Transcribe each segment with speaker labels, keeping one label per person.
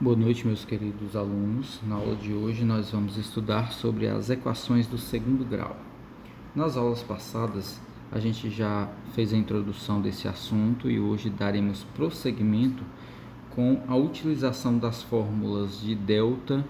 Speaker 1: Boa noite, meus queridos alunos. Na aula de hoje nós vamos estudar sobre as equações do segundo grau. Nas aulas passadas, a gente já fez a introdução desse assunto e hoje daremos prosseguimento com a utilização das fórmulas de delta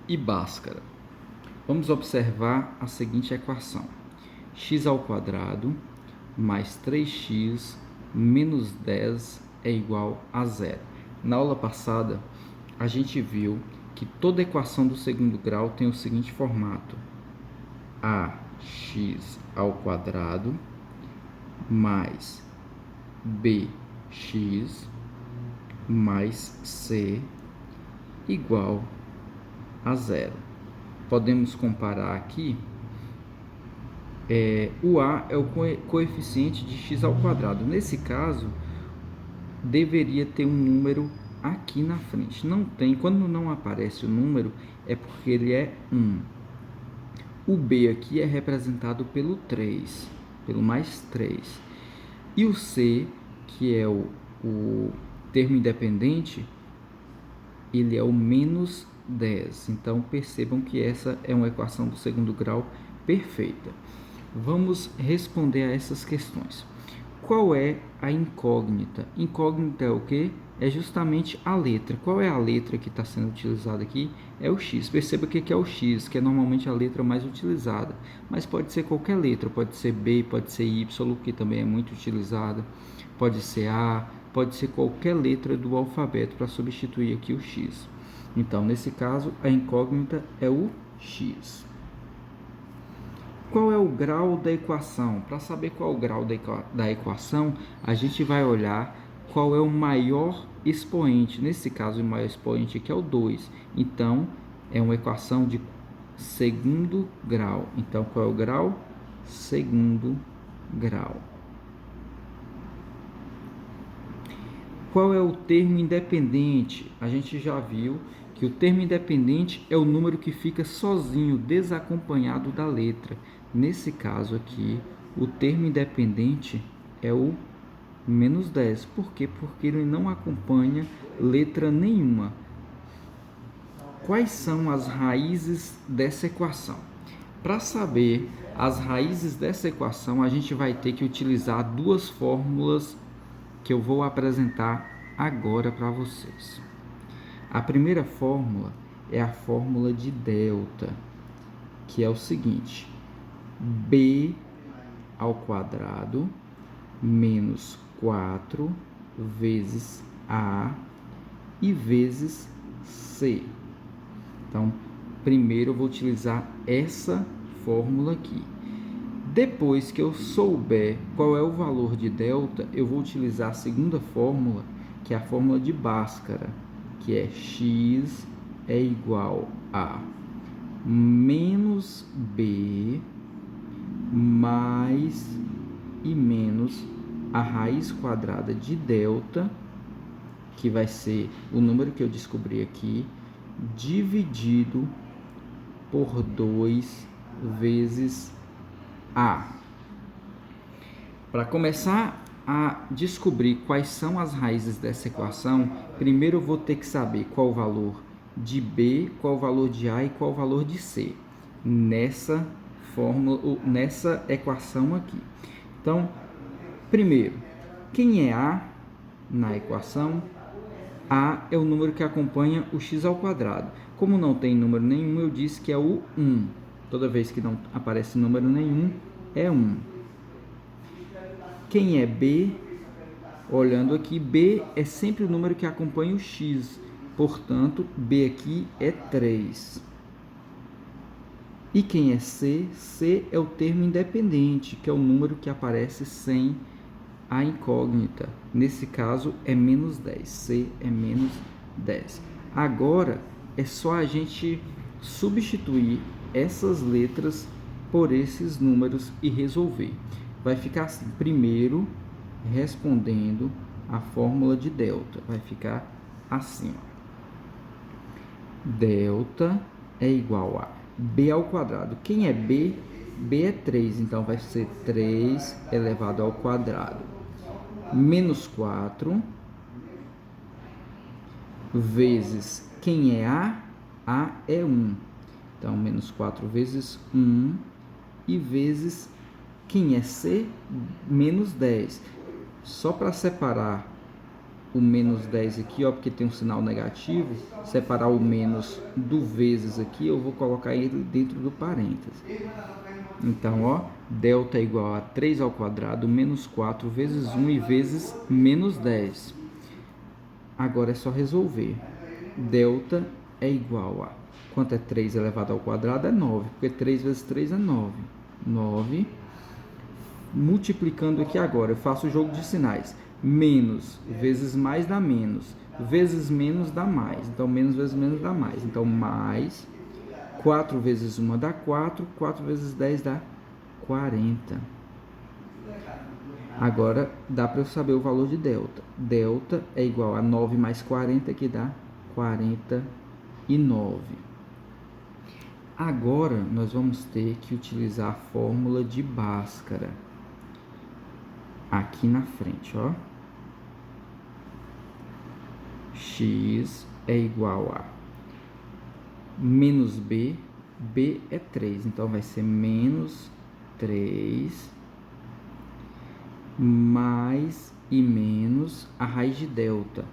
Speaker 1: e Bhaskara. Vamos observar a seguinte equação: x² mais 3x menos 10 é igual a zero. Na aula passada, a gente viu que toda equação do segundo grau tem o seguinte formato: ax² mais bx mais c igual a zero. Podemos comparar aqui. O a é o coeficiente de x². Nesse caso, deveria ter um número aqui na frente. Não tem. Quando não aparece o número, é porque ele é 1. O b aqui é representado pelo 3, pelo mais 3. E o c, que é o termo independente, ele é o menos 10. Então, percebam que essa é uma equação do segundo grau perfeita. Vamos responder a essas questões. Qual é a incógnita? Incógnita é o quê? É justamente a letra. Qual é a letra que está sendo utilizada aqui? É o x. Perceba que é o x, que é normalmente a letra mais utilizada. Mas pode ser qualquer letra. Pode ser b, pode ser y, que também é muito utilizada. Pode ser a, pode ser qualquer letra do alfabeto para substituir aqui o x. Então, nesse caso, a incógnita é o x. Qual é o grau da equação? Para saber qual é o grau da equação, a gente vai olhar qual é o maior expoente. Nesse caso, o maior expoente aqui é o 2. Então, é uma equação de segundo grau. Então, qual é o grau? Segundo grau. Qual é o termo independente? A gente já viu que o termo independente é o número que fica sozinho, desacompanhado da letra. Nesse caso aqui, o termo independente é o menos 10. Por quê? Porque ele não acompanha letra nenhuma. Quais são as raízes dessa equação? Para saber as raízes dessa equação, a gente vai ter que utilizar duas fórmulas que eu vou apresentar agora para vocês. A primeira fórmula é a fórmula de delta, que é o seguinte: b² menos 4 vezes a e vezes c. Então, primeiro eu vou utilizar essa fórmula aqui. Depois que eu souber qual é o valor de delta, eu vou utilizar a segunda fórmula, que é a fórmula de Bhaskara, que é x é igual a menos b mais e menos a raiz quadrada de delta, que vai ser o número que eu descobri aqui, dividido por 2 vezes a. Para começar a descobrir quais são as raízes dessa equação, primeiro eu vou ter que saber qual o valor de b, qual o valor de a e qual o valor de c nessa fórmula, nessa equação aqui. Então, primeiro, quem é a na equação? A é o número que acompanha o x². Como não tem número nenhum, eu disse que é o 1. Toda vez que não aparece número nenhum, é 1. Quem é b? Olhando aqui, b é sempre o número que acompanha o x. Portanto, b aqui é 3. E quem é c? C é o termo independente, que é o número que aparece sem a incógnita. Nesse caso, é menos 10. C é menos 10. Agora, é só a gente substituir essas letras por esses números e resolver. Vai ficar assim: primeiro, respondendo a fórmula de delta, vai ficar assim, ó. Delta é igual a b². Quem é b? B é 3, então vai ser 3 elevado ao quadrado. Menos 4 vezes quem é A é 1. Então, menos 4 vezes 1 e vezes quem é C, menos 10. Só para separar o menos 10 aqui, ó, porque tem um sinal negativo, separar o menos do vezes aqui, eu vou colocar ele dentro do parênteses. Então, ó, delta é igual a 3 ao quadrado menos 4 vezes 1 e vezes menos 10. Agora é só resolver. Delta é igual a... Quanto é 3 elevado ao quadrado? É 9, porque 3 vezes 3 é 9. 9. Multiplicando aqui agora, eu faço o jogo de sinais. Menos vezes mais dá menos. Vezes menos dá mais. Então, menos vezes menos dá mais. Então, mais 4 vezes 1 dá 4. 4 vezes 10 dá 40. Agora, dá para eu saber o valor de delta. Delta é igual a 9 mais 40, que dá 49. Agora, nós vamos ter que utilizar a fórmula de Bhaskara. Aqui na frente, ó. X é igual a menos B. B é 3, então vai ser menos 3 mais e menos a raiz de delta.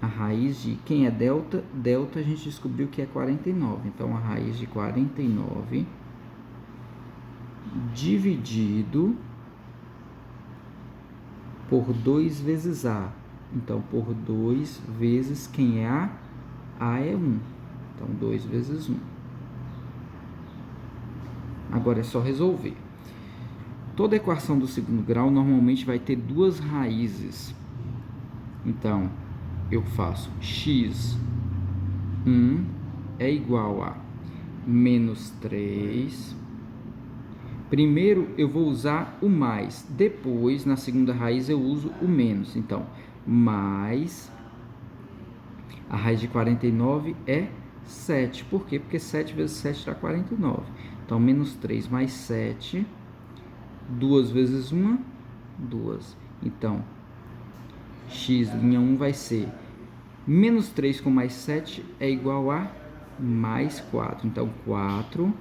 Speaker 1: A raiz de quem é delta? Delta a gente descobriu que é 49. Então, a raiz de 49 dividido por 2 vezes A. Então, por 2 vezes quem é A? A é 1. Então, 2 vezes 1. Agora é só resolver. Toda equação do segundo grau normalmente vai ter duas raízes. Então, eu faço x1 é igual a menos 3. Primeiro eu vou usar o mais, depois na segunda raiz eu uso o menos. Então, mais a raiz de 49 é 7. Por quê? Porque 7 vezes 7 dá 49. Então, menos 3 mais 7, 2 vezes 1, 2. Então, x' 1 vai ser menos 3 com mais 7 é igual a mais 4. Então, 4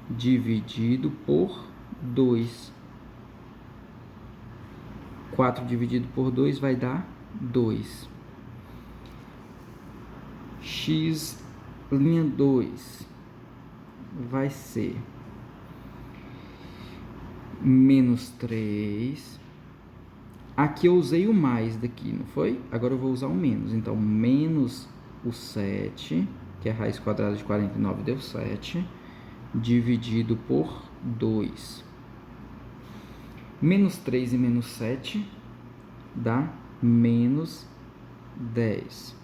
Speaker 1: dividido por 2. 4 dividido por 2 vai dar 2. X' 2 vai ser menos 3. Aqui eu usei o mais daqui, não foi? Agora eu vou usar o menos. Então, menos o 7, que é a raiz quadrada de 49, deu 7, dividido por 2. Menos 3 e menos 7 dá menos 10,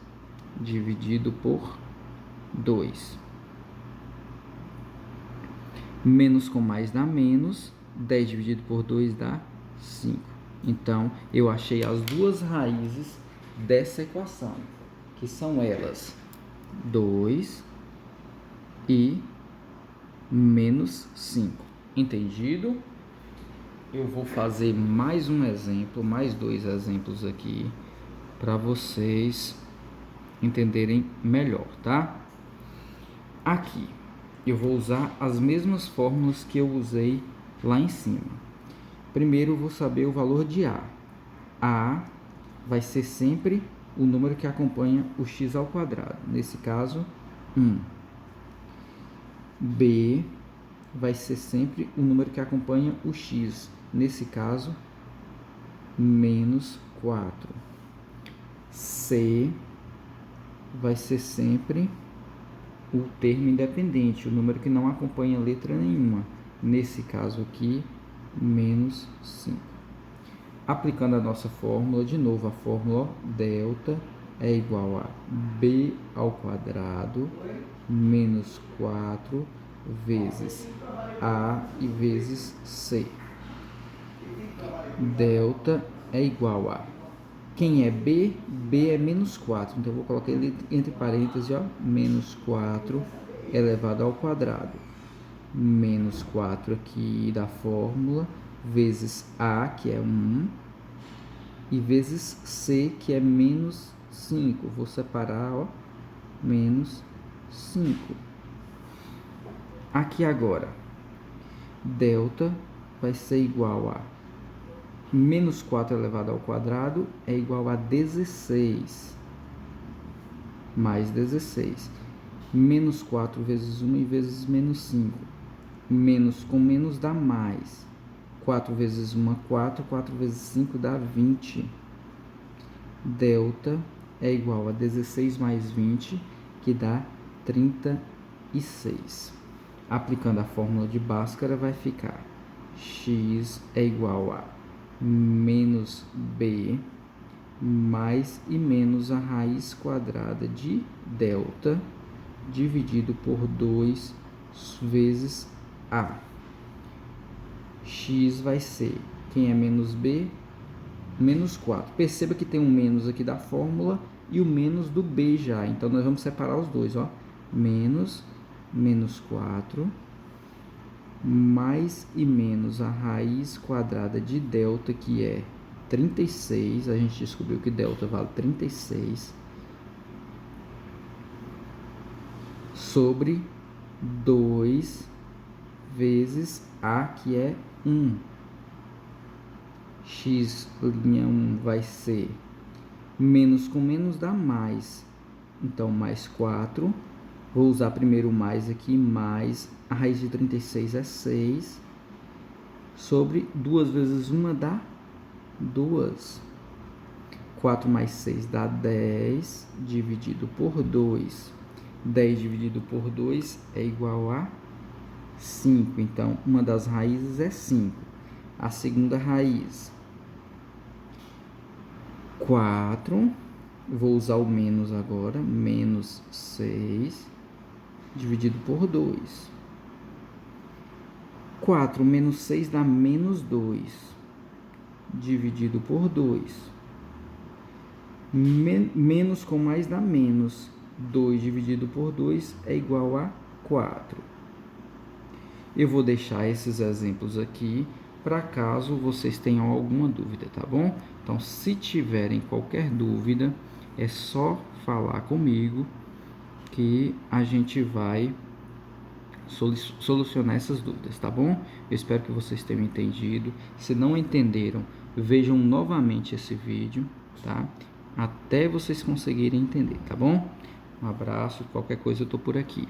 Speaker 1: dividido por 2. Menos com mais dá menos, 10 dividido por 2 dá 5. Então, eu achei as duas raízes dessa equação, que são elas 2 e menos 5. Entendido? Eu vou fazer mais um exemplo, mais dois exemplos aqui, para vocês entenderem melhor, tá? Aqui, eu vou usar as mesmas fórmulas que eu usei lá em cima. Primeiro, eu vou saber o valor de A. A vai ser sempre o número que acompanha o x ao quadrado. Nesse caso, 1. B vai ser sempre o número que acompanha o x. Nesse caso, menos 4. C vai ser sempre o termo independente, o número que não acompanha letra nenhuma. Nesse caso aqui, menos 5. Aplicando a nossa fórmula, de novo a fórmula, ó, delta é igual a b ao quadrado menos 4 vezes a e vezes c. Delta é igual a, quem é b? B é menos 4, então eu vou colocar ele entre parênteses, ó, menos 4 elevado ao quadrado. Menos 4 aqui da fórmula, vezes A, que é 1, e vezes C, que é menos 5. Vou separar, ó, menos 5. Aqui agora, delta vai ser igual a menos 4 elevado ao quadrado é igual a 16, mais 16. Menos 4 vezes 1 e vezes menos 5. Menos com menos dá mais. 4 vezes 1 é 4, 4 vezes 5 dá 20. Delta é igual a 16 mais 20, que dá 36. Aplicando a fórmula de Bhaskara, vai ficar x é igual a menos b mais e menos a raiz quadrada de delta dividido por 2 vezes a. X vai ser, quem é menos b, menos 4. Perceba que tem um menos aqui da fórmula e o menos do b já. Então, nós vamos separar os dois, ó. Menos 4 mais e menos a raiz quadrada de delta, que é 36. A gente descobriu que delta vale 36. Sobre 2 vezes a, que é 1. X' 1 vai ser menos com menos dá mais. Então, mais 4. Vou usar primeiro o mais aqui, mais a raiz de 36 é 6. Sobre 2 vezes 1 dá 2. 4 mais 6 dá 10, dividido por 2. 10 dividido por 2 é igual a 5. Então, uma das raízes é 5. A segunda raiz, 4. Vou usar o menos agora. Menos 6, dividido por 2. 4 menos 6 dá menos 2, dividido por 2. Menos com mais dá menos. 2 dividido por 2 é igual a 4. Eu vou deixar esses exemplos aqui para caso vocês tenham alguma dúvida, tá bom? Então, se tiverem qualquer dúvida, é só falar comigo que a gente vai solucionar essas dúvidas, tá bom? Eu espero que vocês tenham entendido. Se não entenderam, vejam novamente esse vídeo, tá? Até vocês conseguirem entender, tá bom? Um abraço, qualquer coisa eu tô por aqui.